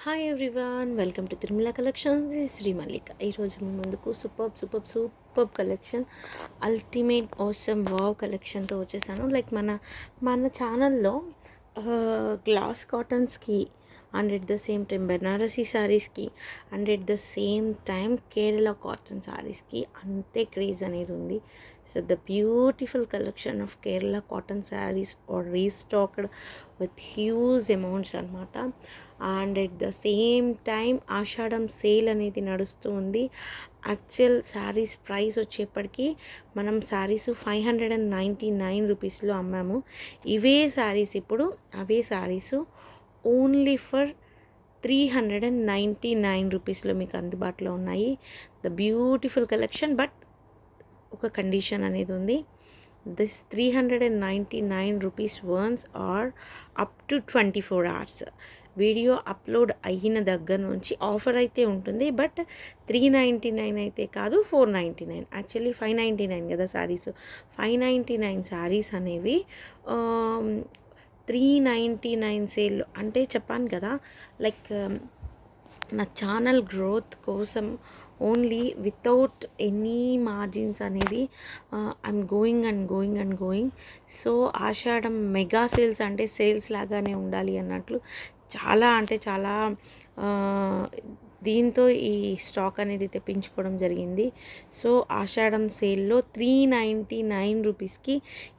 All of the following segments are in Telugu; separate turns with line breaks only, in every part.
Hi everyone, welcome to Tirumala collections. This Sri Mallika. ఈరోజు మీ ముందుకు super collection, ultimate awesome wow కలెక్షన్తో వచ్చేసాను. లైక్ మన ఛానల్లో గ్లాస్ కాటన్స్కి and at the same time Banarasi శారీస్కి and at the same time Kerala cotton శారీస్కి అంతే క్రేజ్ అనేది ఉంది. So the beautiful collection of Kerala cotton saris are restocked with huge amounts అనమాట. And at the same time Ashadham sale అనేది నడుస్తూ ఉంది. యాక్చువల్ శారీస్ ప్రైస్ వచ్చేప్పటికీ మనం శారీస్ 599 రూపీస్లో అమ్మాము. ఇవే శారీస్ ఇప్పుడు అవే శారీస్ ఓన్లీ ఫర్ 399 రూపీస్లో మీకు అందుబాటులో ఉన్నాయి. ద బ్యూటిఫుల్ కలెక్షన్, బట్ ఒక కండిషన్ అనేది ఉంది. This 399 rupees once or up to 24 hours. Video upload అయిన దగ్గర నుంచి ఆఫర్ అయితే ఉంటుంది, బట్ 399 అయితే కాదు, 499. యాక్చువల్లీ 599 కదా శారీస్. 599 శారీస్ అనేవి 399 సేల్. అంటే చెప్పాను కదా, లైక్ నా ఛానల్ గ్రోత్ కోసం ఓన్లీ వితౌట్ ఎనీ మార్జిన్స్ అనేది I'm going. So Ashadham mega sales అంటే సేల్స్ లాగానే ఉండాలి అన్నట్లు చాలా అంటే చాలా దీంతో ఈ స్టాక్ అనేది తెప్పించుకోవడం జరిగింది. సో ఆషాఢం సేల్లో 399 రూపీస్కి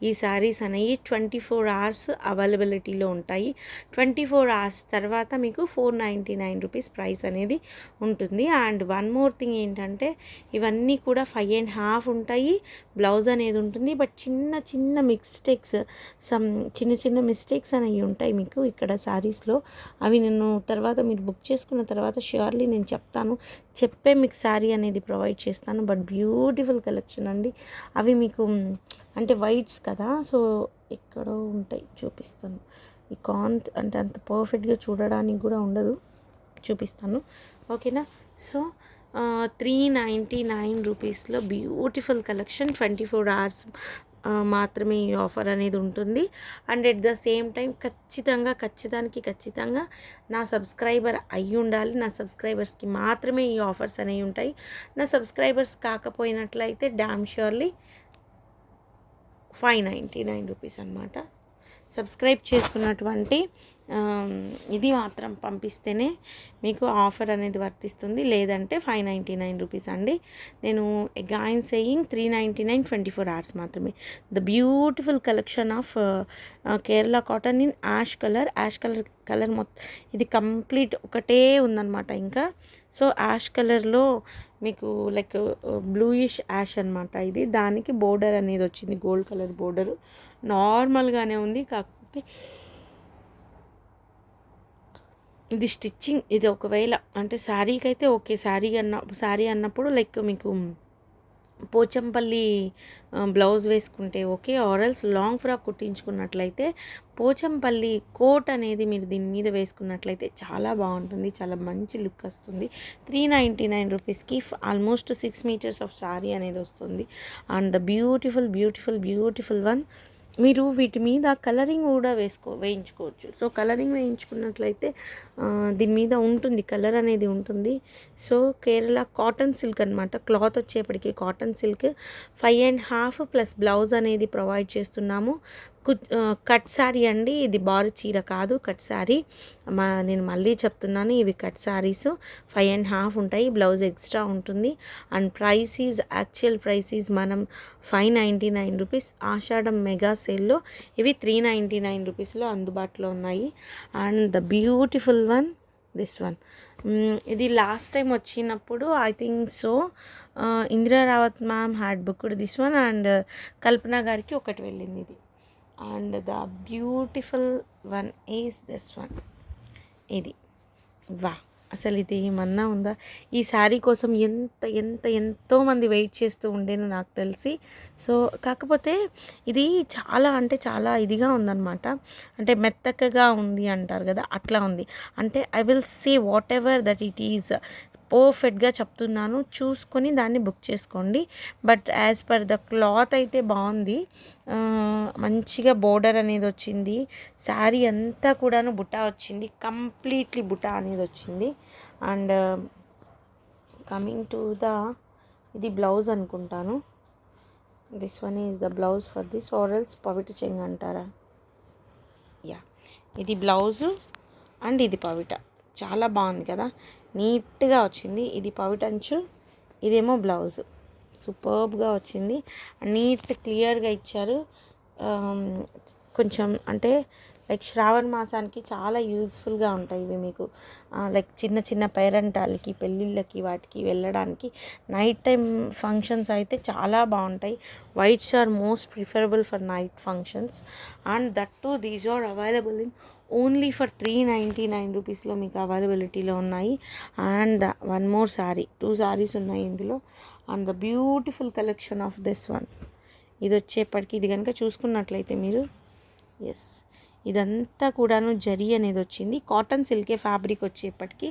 ఈ శారీస్ అనేవి 24 అవర్స్ అవైలబిలిటీలో ఉంటాయి. 24 అవర్స్ తర్వాత మీకు 499 రూపీస్ ప్రైస్ అనేది ఉంటుంది. అండ్ వన్ మోర్ థింగ్ ఏంటంటే, ఇవన్నీ కూడా 5.5 ఉంటాయి, బ్లౌజ్ అనేది ఉంటుంది. బట్ చిన్న మిస్టేక్స్, చిన్న మిస్టేక్స్ అనేవి ఉంటాయి మీకు ఇక్కడ శారీస్లో. అవి నేను తర్వాత మీరు బుక్ చేసుకున్న తర్వాత ష్యూర్లీ నేను చెప్పే మీకు శారీ అనేది ప్రొవైడ్ చేస్తాను. బట్ బ్యూటిఫుల్ కలెక్షన్ అండి. అవి మీకు అంటే వైట్స్ కదా, సో ఎక్కడో ఉంటాయి, చూపిస్తాను. ఈ అంటే అంత పర్ఫెక్ట్గా చూడడానికి కూడా ఉండదు, చూపిస్తాను, ఓకేనా. సో 399 రూపీస్లో బ్యూటిఫుల్ కలెక్షన్, 24 అవర్స్ మాత్రమే ఈ ఆఫర్ అనేది ఉంటుంది. And at the same time ఖచ్చితంగా నా సబ్స్క్రైబర్ అయి ఉండాలి. నా సబ్స్క్రైబర్స్కి మాత్రమే ఈ ఆఫర్స్ అనేవి ఉంటాయి. నా సబ్స్క్రైబర్స్ కాకపోయినట్లయితే డామ్ ష్యూర్లీ 599 రూపీస్ అనమాట. సబ్స్క్రైబ్ చేసుకున్నటువంటి ఇది మాత్రం పంపిస్తేనే మీకు ఆఫర్ అనేది వర్తిస్తుంది, లేదంటే 599 రూపీస్ అండి. నేను అగైన్ సేయింగ్ 399 24 అవర్స్ మాత్రమే. The beautiful collection of Kerala cotton in ash colour మొత్తం ఇది కంప్లీట్ ఒకటే ఉందన్నమాట ఇంకా. సో యాష్ కలర్లో మీకు లైక్ బ్లూయిష్ యాష్ అనమాట ఇది. దానికి బోర్డర్ అనేది వచ్చింది, గోల్డ్ కలర్ బోర్డరు. నార్మల్గానే ఉంది, కాకపోతే ఇది స్టిచ్చింగ్, ఇది ఒకవేళ అంటే శారీకి అయితే ఓకే. శారీ అన్నప్పుడు లైక్ మీకు పోచంపల్లి బ్లౌజ్ వేసుకుంటే ఓకే, ఆరల్స్ లాంగ్ ఫ్రాక్ కుట్టించుకున్నట్లయితే పోచంపల్లి కోట్ అనేది మీరు దీని మీద వేసుకున్నట్లయితే చాలా బాగుంటుంది, చాలా మంచి లుక్ వస్తుంది. 399 రూపీస్కి ఆల్మోస్ట్ 6 మీటర్స్ ఆఫ్ శారీ అనేది వస్తుంది. అండ్ ద బ్యూటిఫుల్ వన్, మీరు వీటి మీద కలరింగ్ కూడా వేయించుకోవచ్చు. సో కలరింగ్ వేయించుకున్నట్లయితే దీని మీద ఉంటుంది, కలర్ అనేది ఉంటుంది. సో కేరళ కాటన్ సిల్క్ అనమాట. క్లాత్ వచ్చేప్పటికి కాటన్ సిల్క్ 5.5 ప్లస్ బ్లౌజ్ అనేది ప్రొవైడ్ చేస్తున్నాము. కట్ శారీ అండి, ఇది బారు చీర కాదు, కట్ శారీ. నేను మళ్ళీ చెప్తున్నాను, ఇవి కట్ శారీస్ 5.5 ఉంటాయి, బ్లౌజ్ ఎక్స్ట్రా ఉంటుంది. అండ్ యాక్చువల్ ప్రైస్ ఈజ్ మనం 599 రూపీస్. ఆషాఢం మెగా సేల్లో ఇవి 399 రూపీస్లో అందుబాటులో ఉన్నాయి. And the beautiful one, this one, ఇది లాస్ట్ టైం వచ్చినప్పుడు I think so Indira Rawat ma'am had booked this one, and Kalpana గారికి ఒకటి వెళ్ళింది ఇది. And the beautiful one is this one. ఇది అసలు ఇది ఏమన్నా ఉందా? ఈ శారీ కోసం ఎంతోమంది వెయిట్ చేస్తూ ఉండేను నాకు తెలిసి. సో కాకపోతే ఇది చాలా అంటే చాలా ఇదిగా ఉందన్నమాట. అంటే మెత్తకగా ఉంది అంటారు కదా, అట్లా ఉంది. అంటే I will say what ever that it is పర్ఫెక్ట్గా చెప్తున్నాను, చూసుకొని దాన్ని బుక్ చేసుకోండి. But as per the cloth అయితే బాగుంది. మంచిగా బోర్డర్ అనేది వచ్చింది. శారీ అంతా కూడాను బుటా వచ్చింది, కంప్లీట్లీ బుటా అనేది వచ్చింది. అండ్ కమింగ్ టు ద ఇది బ్లౌజ్ అనుకుంటాను. This one is the blouse for this ఆరల్స్ పవిట చెంగు అంటారా, యా ఇది బ్లౌజు అండ్ ఇది పవిట. చాలా బాగుంది కదా, నీట్గా వచ్చింది. ఇది పవిటంచు, ఇదేమో బ్లౌజు. సూపర్బ్గా వచ్చింది, నీట్ క్లియర్గా ఇచ్చారు. కొంచెం అంటే లైక్ శ్రావణ మాసానికి చాలా యూజ్ఫుల్గా ఉంటాయి ఇవి మీకు. లైక్ చిన్న చిన్న పేరెంటాలకి, పెళ్ళిళ్ళకి, వాటికి వెళ్ళడానికి నైట్ టైం ఫంక్షన్స్ అయితే చాలా బాగుంటాయి. Whites are most preferable for night functions. And that to these are available in only for 399 రూపీస్లో మీకు అవైలబిలిటీలో ఉన్నాయి. And one more sari, 2 saris ఉన్నాయి ఇందులో. And the beautiful collection of this one. ఇది వచ్చేప్పటికి ఇది కనుక చూసుకున్నట్లయితే మీరు, ఎస్ ఇదంతా కూడాను జరీ అనేది వచ్చింది. కాటన్ సిల్కే ఫ్యాబ్రిక్ వచ్చేప్పటికి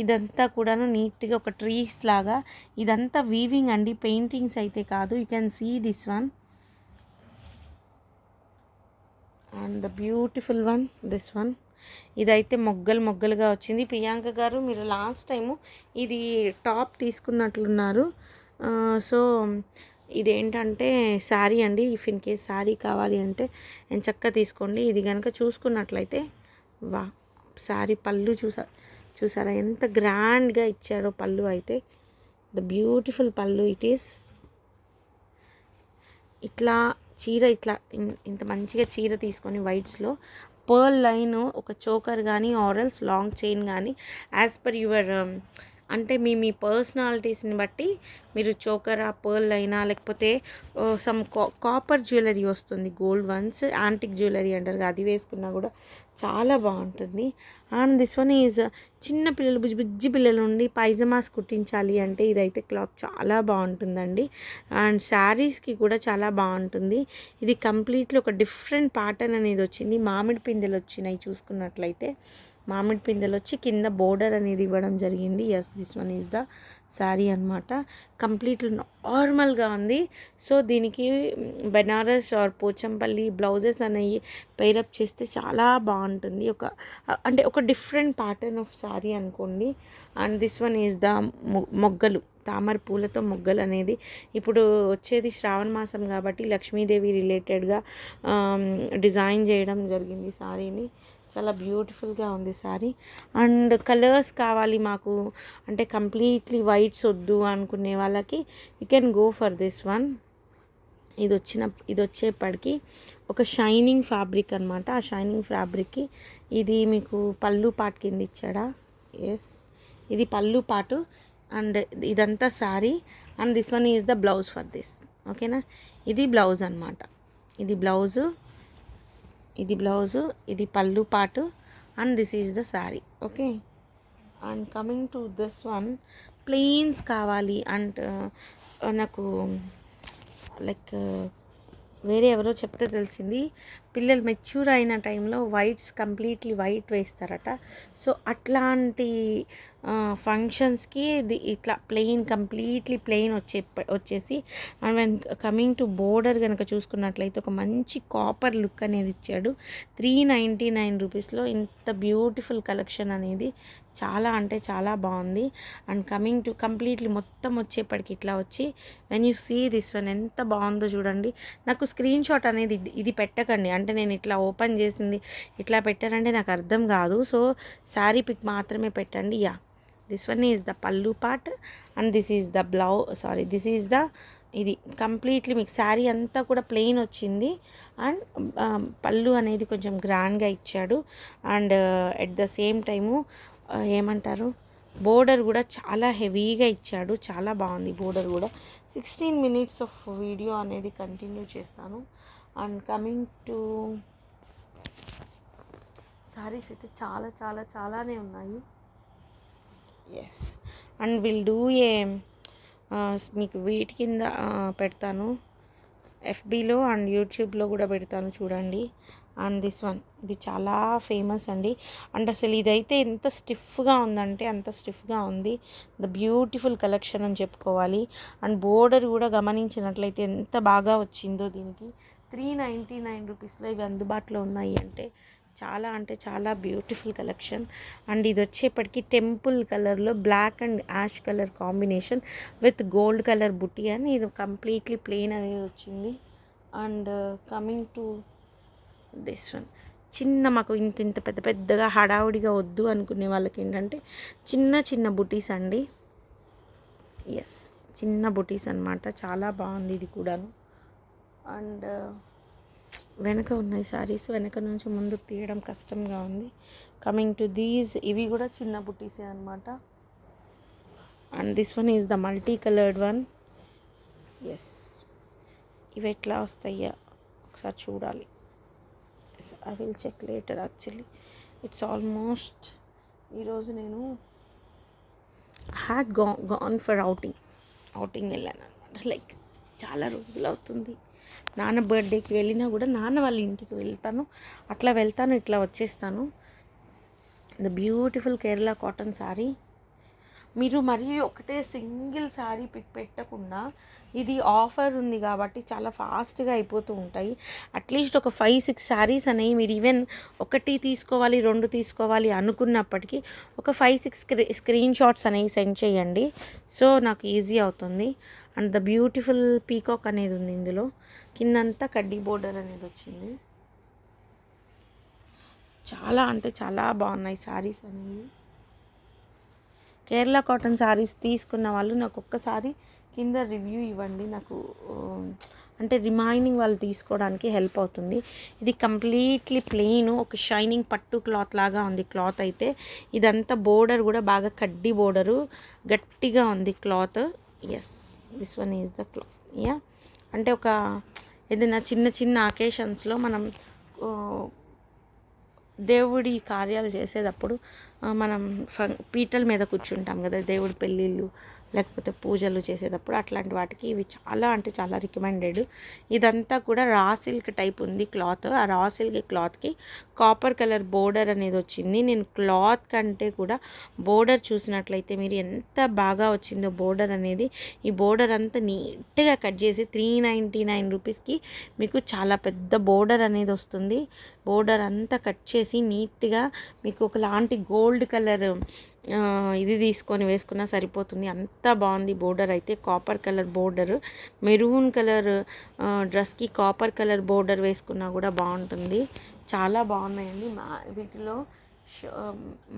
ఇదంతా కూడాను నీట్గా ఒక ట్రీస్ లాగా. ఇదంతా వీవింగ్ అండి, పెయింటింగ్స్ అయితే కాదు. You can see this one and the beautiful one this one. ఇదైతే మొగ్గలుగా వచ్చింది. ప్రియాంక గారు, మీరు లాస్ట్ టైము ఇది టాప్ తీసుకున్నట్లున్నారు. సో ఇదేంటంటే శారీ అండి. ఇఫ్ ఇన్ కేస్ శారీ కావాలి అంటే నేను చక్కగా తీసుకోండి. ఇది కనుక చూసుకున్నట్లయితే వా, శారీ పళ్ళు చూసారా ఎంత గ్రాండ్గా ఇచ్చారో పళ్ళు అయితే. ద బ్యూటిఫుల్ పళ్ళు ఇట్ ఈస్. ఇట్లా చీర ఇట్లా ఇంత మంచిగా చీర తీసుకొని వైట్స్లో పర్ల్ లైన్ ఒక చోకర్ కానీ ఆరల్స్ లాంగ్ చైన్ కానీ యాజ్ పర్ యువర్ అంటే మీ పర్సనాలిటీస్ని బట్టి మీరు చోకరా, పర్ల్ అయినా, లేకపోతే సమ్ కాపర్ జ్యువెలరీ వస్తుంది, గోల్డ్ వన్స్, యాంటిక్ జ్యువెలరీ అంటారు, అది వేసుకున్నా కూడా చాలా బాగుంటుంది. అండ్ దిస్ వన్ ఈజ్ చిన్న పిల్లలు, బుజ్జి పిల్లలు నుండి పైజమాస్ కుట్టించాలి అంటే ఇదైతే క్లాత్ చాలా బాగుంటుందండి. అండ్ శారీస్కి కూడా చాలా బాగుంటుంది. ఇది కంప్లీట్లీ ఒక డిఫరెంట్ ప్యాటర్న్ అనేది వచ్చింది. మామిడి పిందెలు వచ్చినాయి చూసుకున్నట్లయితే. మామిడి పిందెలు వచ్చి కింద బోర్డర్ అనేది ఇవ్వడం జరిగింది. Yes, this one is the sari అనమాట. కంప్లీట్లీ నార్మల్గా ఉంది. సో దీనికి బెనారస్ ఆర్ పోచంపల్లి బ్లౌజెస్ అనేవి పేరప్ చేస్తే చాలా బాగుంటుంది. అంటే ఒక డిఫరెంట్ ప్యాటర్న్ ఆఫ్ శారీ అనుకోండి. And this one is the మొగ్గలు, తామర పూలతో మొగ్గలు అనేది. ఇప్పుడు వచ్చేది శ్రావణ మాసం కాబట్టి లక్ష్మీదేవి రిలేటెడ్గా డిజైన్ చేయడం జరిగింది శారీని. చాలా బ్యూటిఫుల్గా ఉంది శారీ. అండ్ కలర్స్ కావాలి మాకు అంటే కంప్లీట్లీ వైట్స్ వద్దు అనుకునే వాళ్ళకి you can go for this one. ఇది వచ్చేప్పటికి ఒక షైనింగ్ ఫ్యాబ్రిక్ అనమాట. ఆ షైనింగ్ ఫ్యాబ్రిక్కి ఇది మీకు పళ్ళు పాటు కింద ఇచ్చాడా. ఎస్, ఇది పళ్ళు పాటు అండ్ ఇదంతా sari. And this one is the blouse for this. ఓకేనా, ఇది బ్లౌజ్ అనమాట. ఇది బ్లౌజు, ఇది పళ్ళు పాటు and this is the sari. Okay, and coming to this one, plains కావాలి అండ్ నాకు లైక్ వేరే ఎవరో చెప్తే తెలిసింది, పిల్లలు మెచ్యూర్ అయిన టైంలో వైట్స్ కంప్లీట్లీ వైట్ వేస్తారట. సో అట్లాంటి ఫంక్షన్స్కి ఇట్లా కంప్లీట్లీ ప్లెయిన్ వచ్చేసి and when coming to border కనుక చూసుకున్నట్లయితే ఒక మంచి కాపర్ లుక్ అనేది ఇచ్చాడు. 399 రూపీస్లో ఇంత బ్యూటిఫుల్ కలెక్షన్ అనేది చాలా అంటే చాలా బాగుంది. అండ్ కమింగ్ టు కంప్లీట్లీ మొత్తం వచ్చేప్పటికి ఇట్లా వచ్చి when you see this one ఎంత బాగుందో చూడండి. నాకు స్క్రీన్ షాట్ అనేది ఇది పెట్టకండి, అంటే నేను ఇట్లా ఓపెన్ చేసింది ఇట్లా పెట్టానంటే నాకు అర్థం కాదు. సో శారీ పిక్ మాత్రమే పెట్టండి. Yeah, this one is the pallu part and this is the this is the ఇది కంప్లీట్లీ మీకు శారీ అంతా కూడా ప్లెయిన్ వచ్చింది. అండ్ పళ్ళు అనేది కొంచెం గ్రాండ్గా ఇచ్చాడు. And at the same time ఏమంటారు, బోర్డర్ కూడా చాలా హెవీగా ఇచ్చాడు. చాలా బాగుంది బోర్డర్ కూడా. 16 మినిట్స్ ఆఫ్ వీడియో అనేది కంటిన్యూ చేస్తాను. అండ్ కమింగ్ టు శారీస్ అయితే చాలానే ఉన్నాయి. ఎస్, అండ్ విల్ డూ మీకు వీటి కింద పెడతాను, ఎఫ్బీలో అండ్ యూట్యూబ్లో కూడా పెడతాను చూడండి. అండ్ దిస్ వన్ ఇది చాలా ఫేమస్ అండి. అండ్ అసలు ఇదైతే ఎంత స్టిఫ్గా ఉందంటే అంత స్టిఫ్గా ఉంది. ద బ్యూటిఫుల్ కలెక్షన్ అని చెప్పుకోవాలి. అండ్ బోర్డర్ కూడా గమనించినట్లయితే ఎంత బాగా వచ్చిందో దీనికి. 399 రూపీస్లో ఇవి అందుబాటులో ఉన్నాయి అంటే చాలా అంటే చాలా బ్యూటిఫుల్ కలెక్షన్. అండ్ ఇది వచ్చేప్పటికి టెంపుల్ కలర్లో black and ash colour combination with gold colour బుట్టి అని ఇది కంప్లీట్లీ ప్లెయిన్ అనేది వచ్చింది. And coming to this one చిన్న మాకు ఇంత ఇంత పెద్ద పెద్దగా హడావుడిగా వద్దు అనుకునే వాళ్ళకి ఏంటంటే చిన్న చిన్న బుటీస్ అండి. ఎస్, చిన్న బుటీస్ అనమాట. చాలా బాగుంది ఇది కూడాను. అండ్ వెనక ఉన్నాయి శారీస్, వెనక నుంచి ముందుకు తీయడం కష్టంగా ఉంది. కమింగ్ టు దీస్ ఇవి కూడా చిన్న బుటీసే అనమాట. And this one is the multi coloured one. Yes, ఇవి ఎట్లా వస్తాయా ఒకసారి చూడాలి. I will check later. Actually it's almost ఈరోజు నేను హ్యాడ్ గాన్ ఫర్ అవుటింగ్ వెళ్ళాను అనమాట. లైక్ చాలా రోజులు అవుతుంది. నాన్న బర్త్డేకి వెళ్ళినా కూడా నాన్న వాళ్ళ ఇంటికి వెళ్తాను, అట్లా వెళ్తాను, ఇట్లా వచ్చేస్తాను. The beautiful Kerala cotton sari. మీరు మరీ ఒకటే సింగిల్ శారీ పిక్ పెట్టకుండా ఇది ఆఫర్ ఉంది కాబట్టి చాలా ఫాస్ట్గా అయిపోతూ ఉంటాయి. అట్లీస్ట్ ఒక 5-6 శారీస్ అనేవి మీరు ఈవెన్ ఒకటి తీసుకోవాలి 2 తీసుకోవాలి అనుకున్నప్పటికీ ఒక 5-6 స్క్రీన్ షాట్స్ అనేవి సెండ్ చేయండి. సో నాకు ఈజీ అవుతుంది. అండ్ ద బ్యూటిఫుల్ పీకాక్ అనేది ఉంది ఇందులో. కిందంతా కడ్డీ బోర్డర్ అనేది వచ్చింది. చాలా అంటే చాలా బాగున్నాయి శారీస్ అనేవి. కేరళ కాటన్ శారీస్ తీసుకున్న వాళ్ళు నాకు ఒక్కసారి కింద రివ్యూ ఇవ్వండి. నాకు అంటే రిమైనింగ్ వాళ్ళు తీసుకోవడానికి హెల్ప్ అవుతుంది. ఇది కంప్లీట్లీ ప్లెయిన్, ఒక షైనింగ్ పట్టు క్లాత్ లాగా ఉంది క్లాత్ అయితే. ఇదంతా బోర్డర్ కూడా బాగా కడ్డీ బోర్డరు, గట్టిగా ఉంది cloth. Yes, this one is the cloth. Yeah, అంటే ఒక ఏదైనా చిన్న చిన్న అకేషన్స్లో మనం దేవుడి కార్యాలు చేసేటప్పుడు మనం పీటల మీద కూర్చుంటాం కదా, దేవుడి పెళ్ళిళ్ళు లేకపోతే పూజలు చేసేటప్పుడు, అట్లాంటి వాటికి ఇవి చాలా అంటే చాలా రికమెండెడ్. ఇదంతా కూడా రా సిల్క్ టైప్ ఉంది క్లాత్. ఆ రా సిల్క్ క్లాత్కి కాపర్ కలర్ బోర్డర్ అనేది వచ్చింది. నేను క్లాత్ కంటే కూడా బోర్డర్ చూసినట్లయితే మీరు ఎంత బాగా వచ్చిందో బోర్డర్ అనేది. ఈ బోర్డర్ అంతా నీట్గా కట్ చేసి 399 రూపీస్కి మీకు చాలా పెద్ద బోర్డర్ అనేది వస్తుంది. బోర్డర్ అంతా కట్ చేసి నీట్గా మీకు ఒకలాంటి గోల్డ్ కలర్ ఇది తీసుకొని వేసుకున్నా సరిపోతుంది. అంత బాగుంది బోర్డర్ అయితే. Copper colour border, maroon colour డ్రెస్కి కాపర్ కలర్ బోర్డర్ వేసుకున్నా కూడా బాగుంటుంది. చాలా బాగున్నాయండి. వీటిలో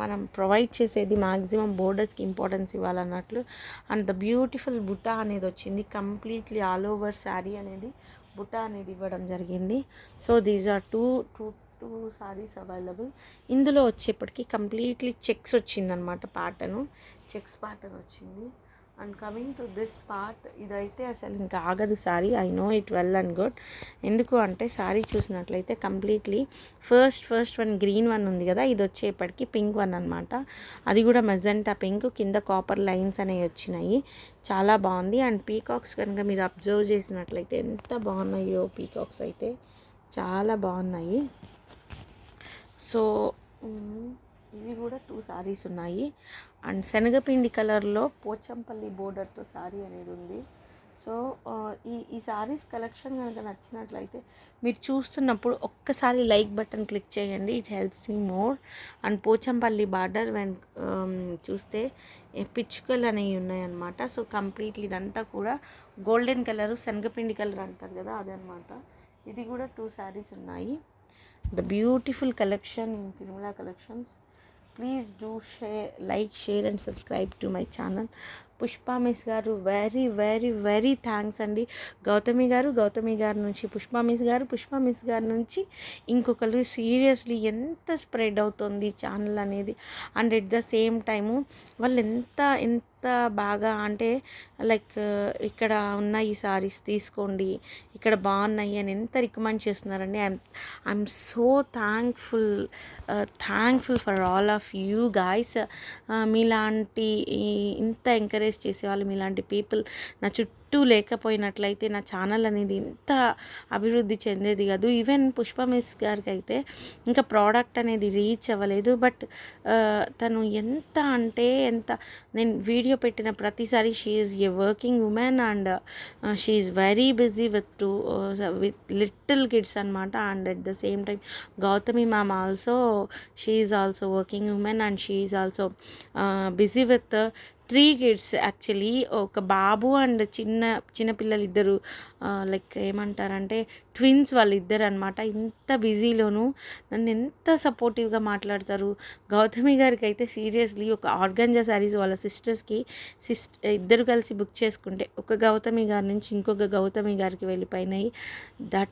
మనం ప్రొవైడ్ చేసేది మ్యాక్సిమం బోర్డర్స్కి ఇంపార్టెన్స్ ఇవ్వాలన్నట్లు. అండ్ ద బ్యూటిఫుల్ బుటా అనేది వచ్చింది. కంప్లీట్లీ ఆల్ ఓవర్ శారీ అనేది బుటా అనేది ఇవ్వడం జరిగింది. So these are two saris available. ఇందులో వచ్చేప్పటికి కంప్లీట్లీ చెక్స్ వచ్చిందనమాట, ప్యాటర్ను చెక్స్ ప్యాటర్న్ వచ్చింది. And coming to this part, ఇదైతే అసలు ఇంకా ఆగదు sari. I know it well and good. ఎందుకు అంటే శారీ చూసినట్లయితే completely first one green one ఉంది కదా, ఇది వచ్చేప్పటికి పింక్ వన్ అనమాట. అది కూడా మెజెంటా పింక్, కింద కాపర్ లైన్స్ అనేవి వచ్చినాయి. చాలా బాగుంది. అండ్ పీకాక్స్ కనుక మీరు అబ్జర్వ్ చేసినట్లయితే ఎంత బాగున్నాయో పీకాక్స్ అయితే చాలా బాగున్నాయి. సో ఇవి కూడా 2 సారీస్ ఉన్నాయి. అండ్ శనగపిండి కలర్లో పోచంపల్లి బోర్డర్తో శారీ అనేది ఉంది. సో ఈ సారీస్ కలెక్షన్ కనుక నచ్చినట్లయితే మీరు చూస్తున్నప్పుడు ఒక్కసారి లైక్ బటన్ క్లిక్ చేయండి. It helps me more. And Pochampally border when చూస్తే పిచ్చుకలు అనేవి ఉన్నాయన్నమాట. సో కంప్లీట్లీ ఇదంతా కూడా గోల్డెన్ కలరు, శనగపిండి కలర్ అంటారు కదా అదనమాట. ఇది కూడా 2 సారీస్ ఉన్నాయి. The beautiful collection in Tirumala Collections. Please do share and subscribe to my channel. Pushpa miss గారు వెరీ థ్యాంక్స్ అండి. గౌతమి గారు నుంచి పుష్ప మిస్ గారు నుంచి ఇంకొకరు. సీరియస్లీ ఎంత స్ప్రెడ్ అవుతుంది ఛానల్ అనేది. And at the same time వాళ్ళు ఎంత బాగా అంటే లైక్ ఇక్కడ ఉన్న ఈ సారీస్ తీసుకోండి, ఇక్కడ బాగున్నాయి అని ఎంత రికమెండ్ చేస్తున్నారండి. I'm so thankful for all of you guys. మీలాంటి ఇంత ఎంకరేజ్ చేసేవాళ్ళు, మీలాంటి పీపుల్ నా చుట్టూ లేకపోయినట్లయితే నా ఛానల్ అనేది ఇంత అభివృద్ధి చెందేది కాదు. ఈవెన్ పుష్ప మిస్ గారికి అయితే ఇంకా ప్రోడక్ట్ అనేది రీచ్ అవ్వలేదు. బట్ తను ఎంత అంటే ఎంత, నేను వీడియో పెట్టిన ప్రతిసారి she is a working women and she is very busy with little kids అనమాట. And at the same time Gautami ma'am also, she is also working women and she is also busy with 3 kids. Actually ఒక బాబు అండ్ చిన్నపిల్లలు ఇద్దరు, లైక్ ఏమంటారంటే ట్విన్స్ వాళ్ళిద్దరు అనమాట. ఇంత బిజీలోనూ నన్ను ఎంత సపోర్టివ్గా మాట్లాడతారు. గౌతమి గారికి అయితే సీరియస్లీ ఒక ఆర్గంజా శారీస్ వాళ్ళ సిస్టర్స్కి ఇద్దరు కలిసి బుక్ చేసుకుంటే ఒక గౌతమి గారి నుంచి ఇంకొక గౌతమి గారికి వెళ్ళిపోయినాయి. దట్